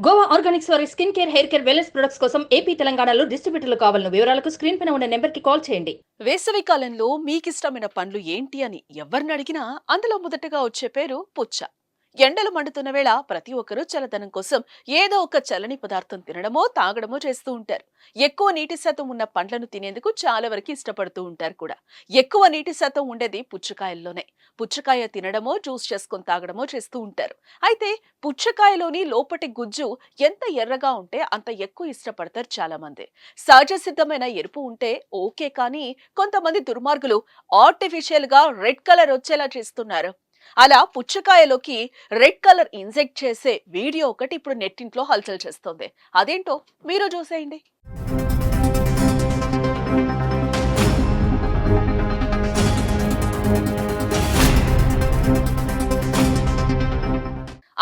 Goa Organics వారి skin care, hair care, wellness products కోసం AP, తెలంగాణలో డిస్ట్రిబ్యూటర్లు కావాలన్న వివరాలకు స్క్రీన్ పైన ఉన్న నెంబర్కి కాల్ చేయండి. వేసవి కాలంలో మీకిష్టమైన పండ్లు ఏంటి అని ఎవరిని అడిగినా అందులో మొదటగా వచ్చే పేరు పుచ్చ. ఎండలు మండుతున్న వేళ ప్రతి ఒక్కరూ చల్లదనం కోసం ఏదో ఒక చల్లని పదార్థం తినడమో తాగడమో చేస్తూ ఉంటారు. ఎక్కువ నీటి శాతం ఉన్న పండ్లను తినేందుకు చాలా వరకు ఇష్టపడుతూ ఉంటారు కూడా. ఎక్కువ నీటి శాతం ఉండేది పుచ్చకాయల్లోనే. పుచ్చకాయ తినడమో జ్యూస్ చేసుకొని తాగడమో చేస్తూ ఉంటారు. అయితే పుచ్చకాయలోని లోపటి గుజ్జు ఎంత ఎర్రగా ఉంటే అంత ఎక్కువ ఇష్టపడతారు చాలా మంది. సహజ సిద్ధమైన ఎరుపు ఉంటే ఓకే, కానీ కొంతమంది దుర్మార్గులు ఆర్టిఫిషియల్ గా రెడ్ కలర్ వచ్చేలా చేస్తున్నారు. అలా పుచ్చకాయలోకి రెడ్ కలర్ ఇంజెక్ట్ చేసే వీడియో ఒకటి ఇప్పుడు నెట్టింట్లో హల్చల్ చేస్తోంది. అదేంటో మీరు చూసేయండి.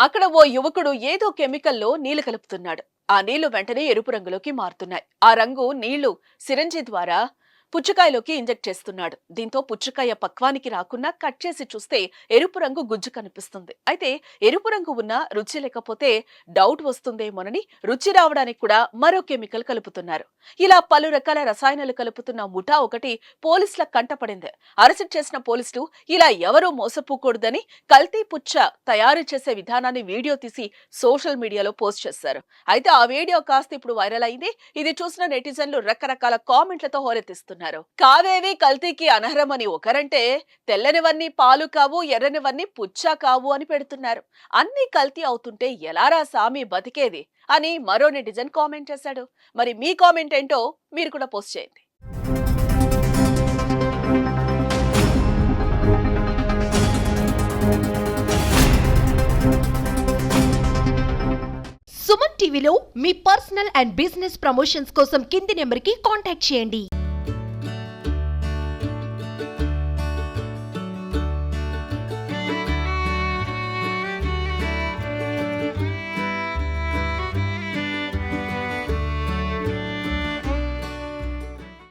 అక్కడ ఓ యువకుడు ఏదో కెమికల్లో నీళ్లు కలుపుతున్నాడు. ఆ నీళ్లు వెంటనే ఎరుపు రంగులోకి మారుతున్నాయి. ఆ రంగు నీళ్లు సిరంజి ద్వారా పుచ్చకాయలోకి ఇంజెక్ట్ చేస్తున్నాడు. దీంతో పుచ్చకాయ పక్వానికి రాకుండా కట్ చేసి చూస్తే ఎరుపు రంగు గుజ్జు కనిపిస్తుంది. అయితే ఎరుపు రంగు ఉన్న రుచి లేకపోతే డౌట్ వస్తుందేమోనని రుచి రావడానికి కూడా మరో కెమికల్ కలుపుతున్నారు. ఇలా పలు రకాల రసాయనాలు కలుపుతున్న ముఠా ఒకటి పోలీసుల కంటపడింది. అరెస్ట్ చేసిన పోలీసులు ఇలా ఎవరూ మోసపోకూడదని కల్తీ పుచ్చ తయారు చేసే విధానాన్ని వీడియో తీసి సోషల్ మీడియాలో పోస్ట్ చేశారు. అయితే ఆ వీడియో కాస్త ఇప్పుడు వైరల్ అయింది. ఇది చూసిన నెటిజన్లు రకరకాల కామెంట్లతో హోరెత్తిస్తున్నారు. కావేవి కల్తీకి అనర్హమని ఒకరంటే, తెల్లనివన్నీ పాలు కావు, ఎర్రనివన్నీ పుచ్చ కావు అని పెడుతున్నారు. అన్ని కల్తీ అవుతుంటే ఎలారా సామి బతికేది అని మరో నెటిజన్ కామెంట్ చేశాడు. మరి మీ కామెంట్ ఏంటో మీరు కూడా పోస్ట్ చేయండి. సుమన్ టీవీలో మీ పర్సనల్ అండ్ బిజినెస్ ప్రమోషన్స్ కోసం కింది నెంబర్కి కాంటాక్ట్ చేయండి.